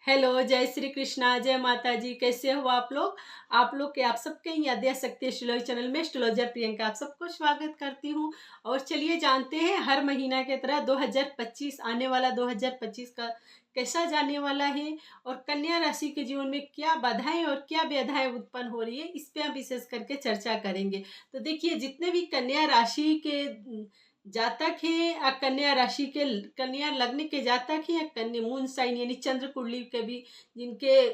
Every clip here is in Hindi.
हेलो, जय श्री कृष्णा, जय माता जी। कैसे हो आप लोग? आप सबके ही आद्या शक्ति एस्ट्रोलॉजी चैनल में एस्ट्रोलॉजर प्रियंका आप सबको स्वागत करती हूँ। और चलिए जानते हैं हर महीना की तरह 2025 आने वाला 2025 का कैसा जाने वाला है और कन्या राशि के जीवन में क्या बाधाएं और क्या व्यधाएं उत्पन्न हो रही है, इस पे हम विशेष करके चर्चा करेंगे। तो देखिए, जितने भी कन्या राशि के जातक हैं या कन्या राशि के कन्या लग्न के जातक हैं या कन्या मून साइन यानी चंद्र कुंडली के भी जिनके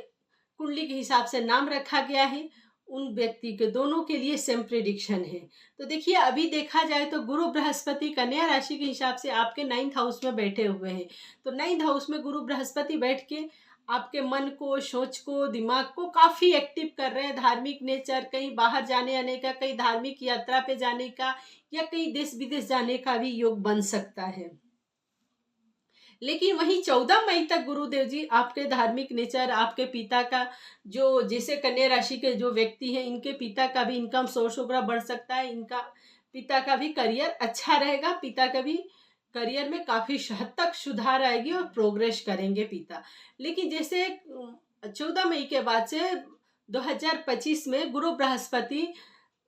कुंडली के हिसाब से नाम रखा गया है, उन व्यक्ति के दोनों के लिए सेम प्रिडिक्शन है। तो देखिए, अभी देखा जाए तो गुरु बृहस्पति कन्या राशि के हिसाब से आपके 9th हाउस में बैठे हुए हैं। तो 9th हाउस में गुरु बृहस्पति बैठ के आपके मन को, सोच को, दिमाग को काफ़ी एक्टिव कर रहे हैं। धार्मिक नेचर, कहीं बाहर जाने आने का, कहीं धार्मिक यात्रा पे जाने का या कहीं देश विदेश जाने का भी योग बन सकता है। लेकिन वहीं 14 मई तक गुरुदेव जी आपके धार्मिक नेचर, आपके पिता का जो, जैसे कन्या राशि के जो व्यक्ति हैं, इनके पिता का भी इनकम सोर्स वगैरह बढ़ सकता है। इनका पिता का भी करियर अच्छा रहेगा। पिता का भी करियर में काफ़ी हद तक सुधार आएगी और प्रोग्रेस करेंगे पिता। लेकिन जैसे 14 मई के बाद से 2025 में गुरु बृहस्पति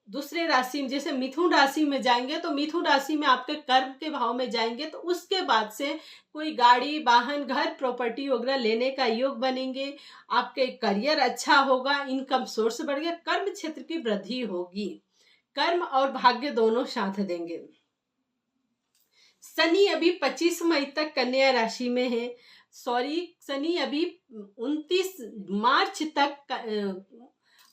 दूसरे राशि में, जैसे मिथुन राशि में जाएंगे, तो मिथुन राशि में आपके कर्म के भाव में जाएंगे, तो उसके बाद से कोई गाड़ी, वाहन, घर, प्रॉपर्टी वगैरह लेने का योग बनेंगे। आपके करियर अच्छा होगा, इनकम सोर्स बढ़ेगा, कर्म क्षेत्र की वृद्धि होगी। कर्म और भाग्य दोनों साथ देंगे। शनि अभी 25 मई तक कन्या राशि में है। शनि अभी 29 मार्च तक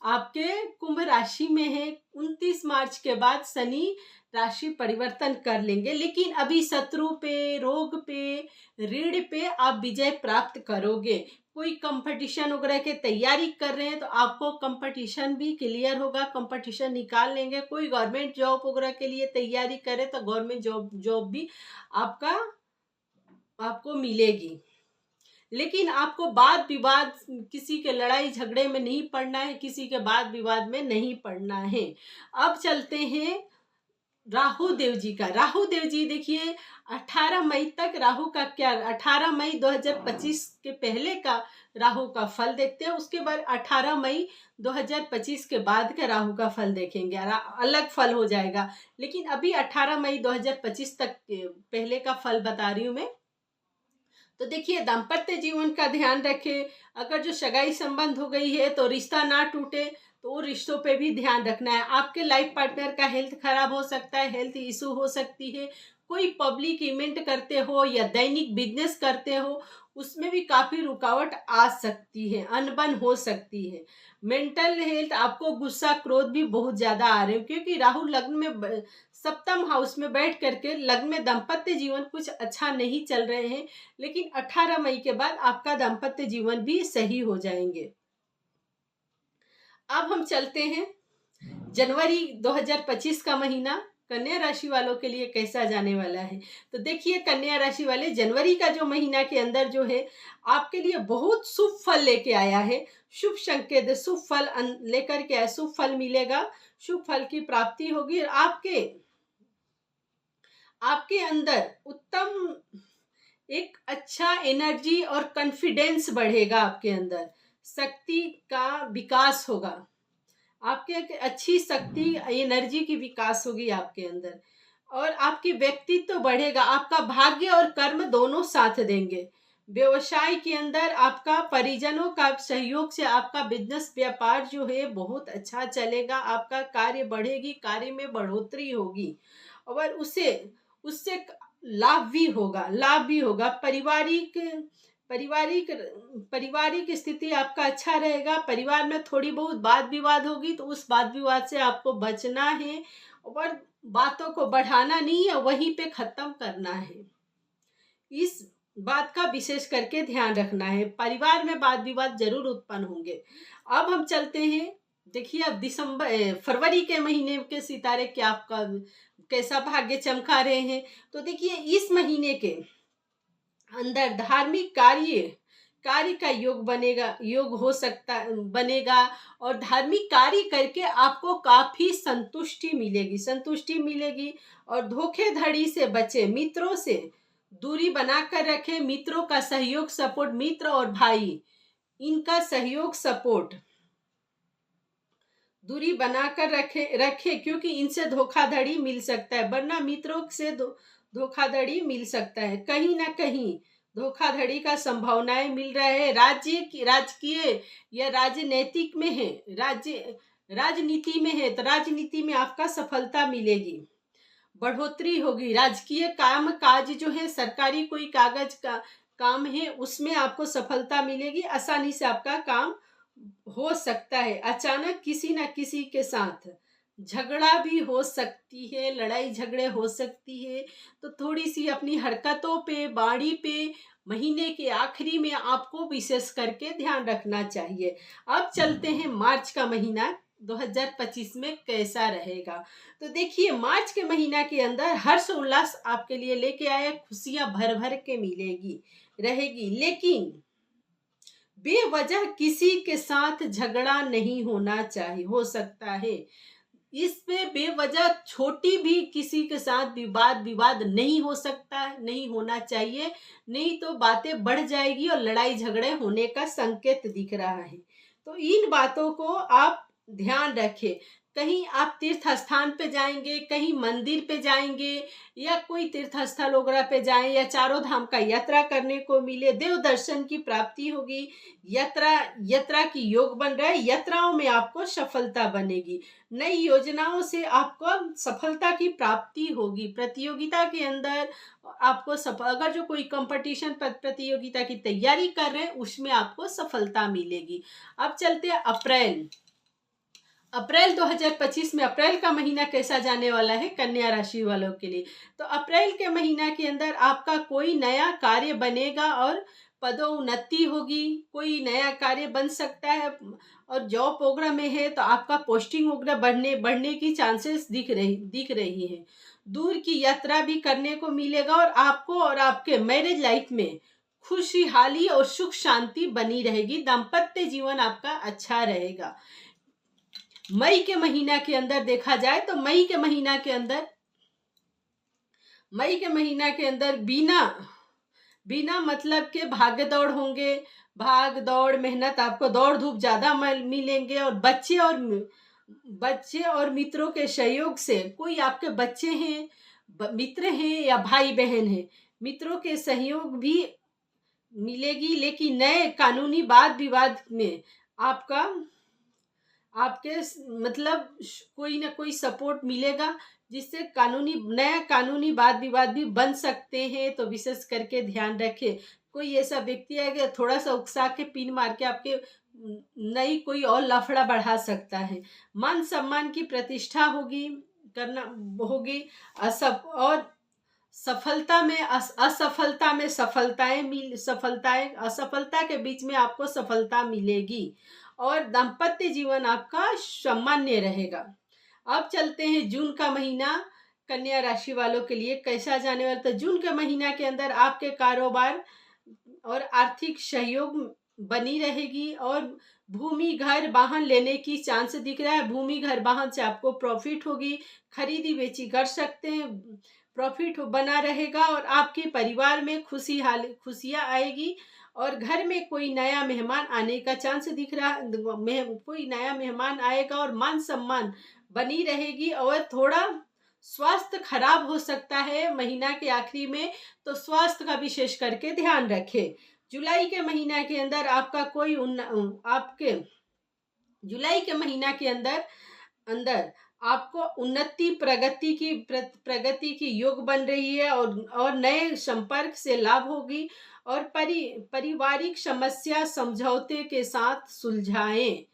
आपके कुंभ राशि में है। 29 मार्च के बाद शनि राशि परिवर्तन कर लेंगे, लेकिन अभी शत्रु पे, रोग पे, ऋण पे आप विजय प्राप्त करोगे। कोई कंपटीशन वगैरह के तैयारी कर रहे हैं तो आपको कंपटीशन भी क्लियर होगा, कंपटीशन निकाल लेंगे। कोई गवर्नमेंट जॉब वगैरह के लिए तैयारी करे तो गवर्नमेंट जॉब भी आपको मिलेगी। लेकिन आपको वाद विवाद, किसी के लड़ाई झगड़े में नहीं पड़ना है, किसी के वाद विवाद में नहीं पड़ना है। अब चलते हैं राहु देव जी का। राहु देव जी देखिए, 18 मई तक राहु का क्या, 18 मई 2025 के पहले का राहु का फल देखते हैं, उसके बाद 18 मई 2025 के बाद का राहु का फल देखेंगे। अलग फल हो जाएगा, लेकिन अभी 18 मई 2025 तक पहले का फल बता रही हूँ मैं। तो देखिए, दाम्पत्य जीवन का ध्यान रखें। अगर जो सगाई संबंध हो गई है तो रिश्ता ना टूटे, तो वो रिश्तों पे भी ध्यान रखना है। आपके लाइफ पार्टनर का हेल्थ खराब हो सकता है, हेल्थ इशू हो सकती है। कोई पब्लिक इवेंट करते हो या दैनिक बिजनेस करते हो, उसमें भी काफ़ी रुकावट आ सकती है, अनबन हो सकती है। मेंटल हेल्थ, आपको गुस्सा, क्रोध भी बहुत ज़्यादा आ रहे हो, क्योंकि राहु लग्न में सप्तम हाउस में बैठ करके लग्न में दाम्पत्य जीवन कुछ अच्छा नहीं चल रहे हैं। लेकिन 18 मई के बाद आपका दाम्पत्य जीवन भी सही हो जाएंगे। अब हम चलते हैं जनवरी 2025 का महीना कन्या राशि वालों के लिए कैसा जाने वाला है। तो देखिए, कन्या राशि वाले, जनवरी का जो महीना के अंदर जो है आपके लिए बहुत शुभ फल लेके आया है। शुभ संकेत, शुभ फल लेकर के आया, शुभ फल मिलेगा, शुभ फल की प्राप्ति होगी। आपके अंदर उत्तम एक अच्छा एनर्जी और कॉन्फिडेंस बढ़ेगा। आपके अंदर शक्ति का विकास होगा, आपके एक अच्छी शक्ति, एनर्जी की विकास होगी आपके अंदर, और आपकी व्यक्तित्व बढ़ेगा। आपका भाग्य और कर्म दोनों साथ देंगे। व्यवसाय के अंदर आपका परिजनों का सहयोग से आपका बिजनेस, व्यापार जो है बहुत अच्छा चलेगा। आपका कार्य बढ़ेगी, कार्य में बढ़ोतरी होगी और उससे लाभ भी होगा। पारिवारिक स्थिति आपका अच्छा रहेगा। परिवार में थोड़ी बहुत वाद विवाद होगी, तो उस वाद विवाद से आपको बचना है और बातों को बढ़ाना नहीं है, वहीं पे खत्म करना है। इस बात का विशेष करके ध्यान रखना है। परिवार में वाद विवाद जरूर उत्पन्न होंगे। अब हम चलते हैं, देखिए, अब फरवरी के महीने के सितारे क्या आपका कैसा भाग्य चमका रहे हैं। तो देखिए, इस महीने के अंदर धार्मिक कार्य का योग बनेगा और धार्मिक कार्य करके आपको काफी संतुष्टि मिलेगी। और धोखेधड़ी से बचे, मित्रों से दूरी बनाकर रखें। मित्रों का सहयोग, सपोर्ट, मित्र और भाई, इनका सहयोग सपोर्ट दूरी बनाकर रखे क्योंकि इनसे धोखाधड़ी मिल सकता है, वरना मित्रों से धोखाधड़ी मिल सकता है। कहीं ना कहीं धोखाधड़ी का संभावनाएं मिल रहा है। राजकीय या राजनीतिक में है, राजनीति में है तो राजनीति में आपका सफलता मिलेगी, बढ़ोतरी होगी। राजकीय काम काज जो है, सरकारी कोई कागज का काम है, उसमें आपको सफलता मिलेगी, आसानी से आपका काम हो सकता है। अचानक किसी न किसी के साथ झगड़ा भी हो सकती है, लड़ाई झगड़े हो सकती है, तो थोड़ी सी अपनी हरकतों पे, बाणी पे महीने के आखिरी में आपको विशेष करके ध्यान रखना चाहिए। अब चलते हैं मार्च का महीना 2025 में कैसा रहेगा। तो देखिए, मार्च के महीना के अंदर हर्ष उल्लास आपके लिए लेके आया, खुशियां भर भर के मिलेगी रहेगी, लेकिन बेवजह किसी के साथ झगड़ा नहीं होना चाहिए। हो सकता है इसमें बेवजह छोटी भी किसी के साथ विवाद नहीं हो सकता, नहीं होना चाहिए, नहीं तो बातें बढ़ जाएगी और लड़ाई झगड़े होने का संकेत दिख रहा है। तो इन बातों को आप ध्यान रखें। कहीं आप तीर्थ स्थान पे जाएंगे, कहीं मंदिर पे जाएंगे, या कोई तीर्थ स्थल वगैरह पे जाएं, या चारों धाम का यात्रा करने को मिले, देव दर्शन की प्राप्ति होगी, यात्रा की योग बन रहा है, यात्राओं में आपको सफलता बनेगी, नई योजनाओं से आपको सफलता की प्राप्ति होगी। प्रतियोगिता के अंदर आपको अगर जो कोई कंपटीशन प्रतियोगिता की तैयारी कर रहे हैं, उसमें आपको सफलता मिलेगी। अब चलते हैं अप्रैल 2025 में। अप्रैल का महीना कैसा जाने वाला है कन्या राशि वालों के लिए। तो अप्रैल के महीना के अंदर आपका कोई नया कार्य बनेगा और पदोन्नति होगी, कोई नया कार्य बन सकता है, और जॉब वगैरह में है तो आपका पोस्टिंग वगैरह बढ़ने की चांसेस दिख रही है। दूर की यात्रा भी करने को मिलेगा और आपको और आपके मैरिज लाइफ में खुशहाली और सुख शांति बनी रहेगी। दाम्पत्य जीवन आपका अच्छा रहेगा। मई के महीना के अंदर देखा जाए तो मई के महीना के अंदर बिना मतलब के भाग दौड़ होंगे, भाग दौड़ मेहनत, आपको दौड़ धूप ज्यादा मिलेंगे, और बच्चे और मित्रों के सहयोग से, कोई आपके बच्चे हैं, मित्र हैं या भाई बहन हैं, मित्रों के सहयोग भी मिलेगी। लेकिन नए कानूनी वाद विवाद में आपके मतलब कोई ना कोई सपोर्ट मिलेगा, जिससे नया कानूनी वाद विवाद भी बन सकते हैं। तो विशेष करके ध्यान रखें। कोई ऐसा व्यक्ति है कि थोड़ा सा उकसा के पिन मार के आपके नई कोई और लफड़ा बढ़ा सकता है। मान सम्मान की प्रतिष्ठा होगी, और सफलता में असफलता में असफलता के बीच में आपको सफलता मिलेगी, और दाम्पत्य जीवन आपका सामान्य रहेगा। अब चलते हैं जून का महीना कन्या राशि वालों के लिए कैसा जाने वाला। तो जून के महीना के अंदर आपके कारोबार और आर्थिक सहयोग बनी रहेगी, और भूमि घर वाहन लेने की चांस दिख रहा है। भूमि घर वाहन से आपको प्रॉफिट होगी, खरीदी बेची कर सकते हैं, प्रॉफिट बना रहेगा, और आपके परिवार में खुशियां आएगी, और घर में कोई नया मेहमान आने का चांस दिख रहा है। कोई नया मेहमान आएगा और मान सम्मान बनी रहेगी, और थोड़ा स्वास्थ्य खराब हो सकता है महीना के आखिरी में, तो स्वास्थ्य का विशेष करके ध्यान रखें। जुलाई के महीना के अंदर आपका जुलाई के महीना के अंदर आपको उन्नति प्रगति की योग बन रही है, और नए संपर्क से लाभ होगी, और पारिवारिक समस्या समझौते के साथ सुलझाएं।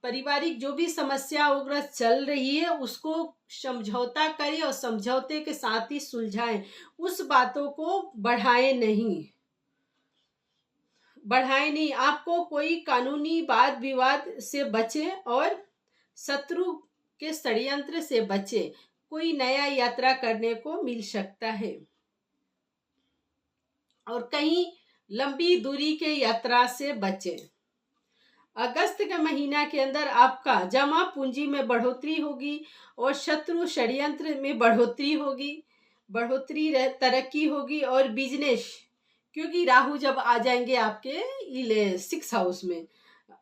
पारिवारिक जो भी समस्या वगैरह चल रही है उसको समझौता करें, और समझौते के साथ ही सुलझाएं। उस बातों को बढ़ाएं नहीं। आपको कोई कानूनी वाद विवाद से बचें, और शत्रु के षड्यंत्र से बचें। कोई नया यात्रा करने को मिल सकता है, और कहीं लंबी दूरी के यात्रा से बचें। अगस्त के महीना के अंदर आपका जमा पूंजी में बढ़ोतरी होगी, और शत्रु षड्यंत्र में बढ़ोतरी तरक्की होगी, और बिजनेस क्योंकि राहु जब आ जाएंगे आपके 6 हाउस में,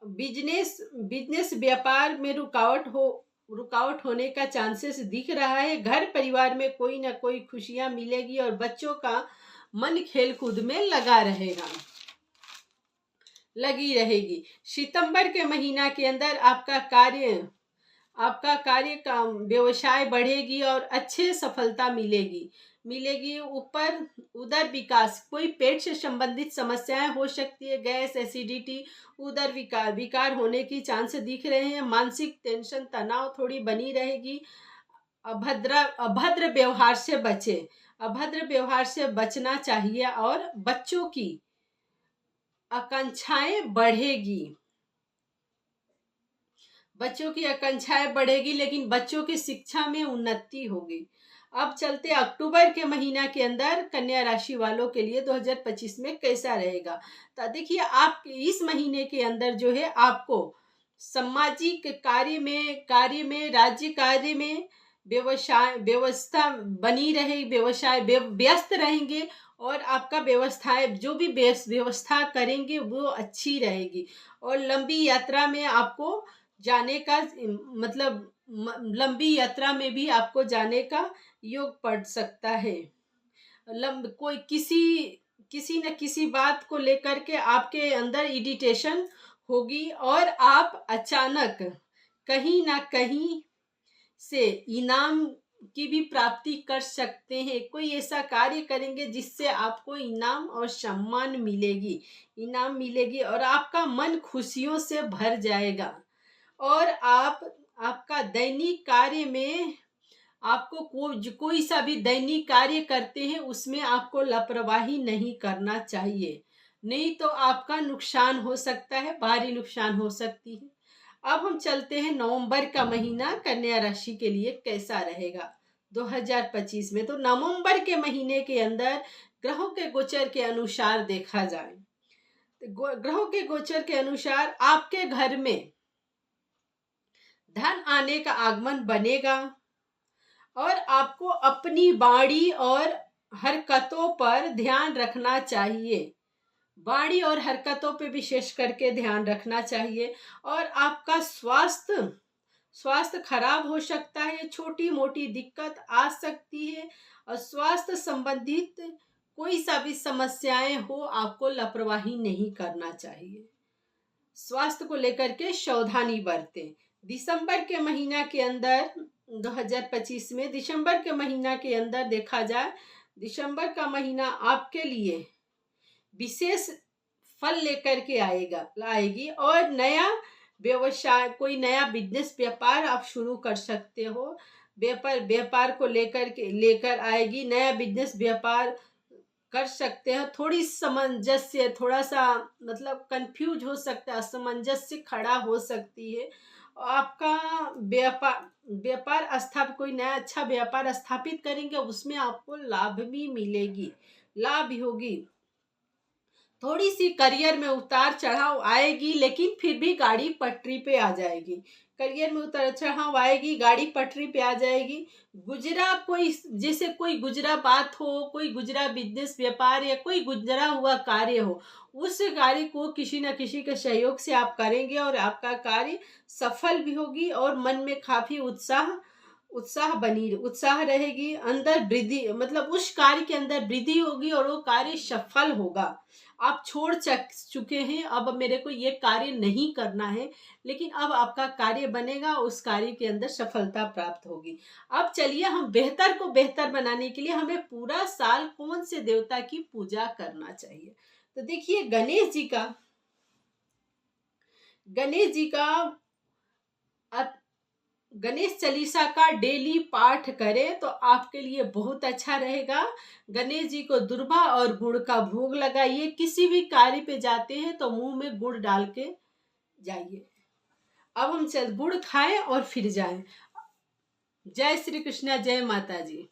बिजनेस बिजनेस व्यापार में रुकावट होने का चांसेस दिख रहा है। घर परिवार में कोई ना कोई खुशियां मिलेगी और बच्चों का मन खेल कूद में लगी रहेगी। सितंबर के महीना के अंदर आपका कार्य का व्यवसाय बढ़ेगी और अच्छे सफलता मिलेगी। उदर विकास, कोई पेट से संबंधित समस्याएं हो सकती है, गैस, एसिडिटी, उदर विकार होने की चांस दिख रहे हैं। मानसिक टेंशन, तनाव थोड़ी बनी रहेगी। अभद्र व्यवहार से बचना चाहिए और बच्चों की आकांक्षाएं बढ़ेगी, लेकिन बच्चों की शिक्षा में उन्नति होगी। अब चलते अक्टूबर के महीना के अंदर कन्या राशि वालों के लिए 2025 में कैसा रहेगा। तो देखिए, आप इस महीने के अंदर जो है आपको सामाजिक कार्य में राज्य कार्य में व्यवस्था बनी रहेगी, व्यवसाय व्यस्त रहेंगे और आपका व्यवस्थाएं जो भी व्यवस्था करेंगे वो अच्छी रहेगी। और लंबी यात्रा में आपको जाने का मतलब लंबी यात्रा में भी आपको जाने का योग पड़ सकता है। कोई किसी न किसी बात को लेकर के आपके अंदर इरिटेशन होगी और आप अचानक कहीं ना कहीं से इनाम की भी प्राप्ति कर सकते हैं। कोई ऐसा कार्य करेंगे जिससे आपको इनाम और सम्मान मिलेगी और आपका मन खुशियों से भर जाएगा। और आपका दैनिक कार्य में आपको कोई सा भी दैनिक कार्य करते हैं उसमें आपको लापरवाही नहीं करना चाहिए, नहीं तो आपका नुकसान हो सकता है, भारी नुकसान हो सकती है। अब हम चलते हैं नवंबर का महीना कन्या राशि के लिए कैसा रहेगा 2025 में। तो नवंबर के महीने के अंदर ग्रहों के गोचर के अनुसार देखा जाए, ग्रहों के गोचर के अनुसार आपके घर में धन आने का आगमन बनेगा और आपको अपनी वाणी और हरकतों पर ध्यान रखना चाहिए। वाणी और हरकतों पे विशेष करके ध्यान रखना चाहिए। और आपका स्वास्थ्य खराब हो सकता है, छोटी मोटी दिक्कत आ सकती है और स्वास्थ्य संबंधित कोई सा भी समस्याएं हो आपको लापरवाही नहीं करना चाहिए। स्वास्थ्य को लेकर के सावधानी बरतें। दिसंबर के महीना के अंदर 2025 में दिसंबर के महीना के अंदर देखा जाए, दिसंबर का महीना आपके लिए विशेष फल लेकर के आएगी और नया व्यवसाय, कोई नया बिजनेस व्यापार आप शुरू कर सकते हो। व्यापार को लेकर आएगी, नया बिजनेस व्यापार कर सकते हैं। थोड़ी सामंजस्य, थोड़ा सा मतलब कंफ्यूज हो सकता है, असमंजस्य खड़ा हो सकती है। आपका व्यापार स्थापित, कोई नया अच्छा व्यापार स्थापित करेंगे उसमें आपको लाभ भी होगी। थोड़ी सी करियर में उतार चढ़ाव आएगी, लेकिन फिर भी गाड़ी पटरी पे आ जाएगी। करियर में उतार चढ़ाव आएगी, गाड़ी पटरी पे आ जाएगी। जैसे कोई गुजरा बात हो, कोई गुजरा बिजनेस व्यापार या कोई गुजरा हुआ कार्य हो, उस कार्य को किसी न किसी के सहयोग से आप करेंगे और आपका कार्य सफल भी होगी और मन में काफी उत्साह रहेगी। अंदर वृद्धि, मतलब उस कार्य के अंदर वृद्धि होगी और वो कार्य सफल होगा। आप छोड़ चुके हैं, अब मेरे को ये कार्य नहीं करना है, लेकिन अब आपका कार्य बनेगा, उस कार्य के अंदर सफलता प्राप्त होगी। अब चलिए, हम बेहतर को बेहतर बनाने के लिए हमें पूरा साल कौन से देवता की पूजा करना चाहिए। तो देखिए, गणेश चालीसा का डेली पाठ करें तो आपके लिए बहुत अच्छा रहेगा। गणेश जी को दुर्वा और गुड़ का भोग लगाइए। किसी भी कार्य पे जाते हैं तो मुंह में गुड़ डाल के जाइए। अब हम गुड़ खाएं और फिर जाएं। जय श्री कृष्णा, जय माता जी।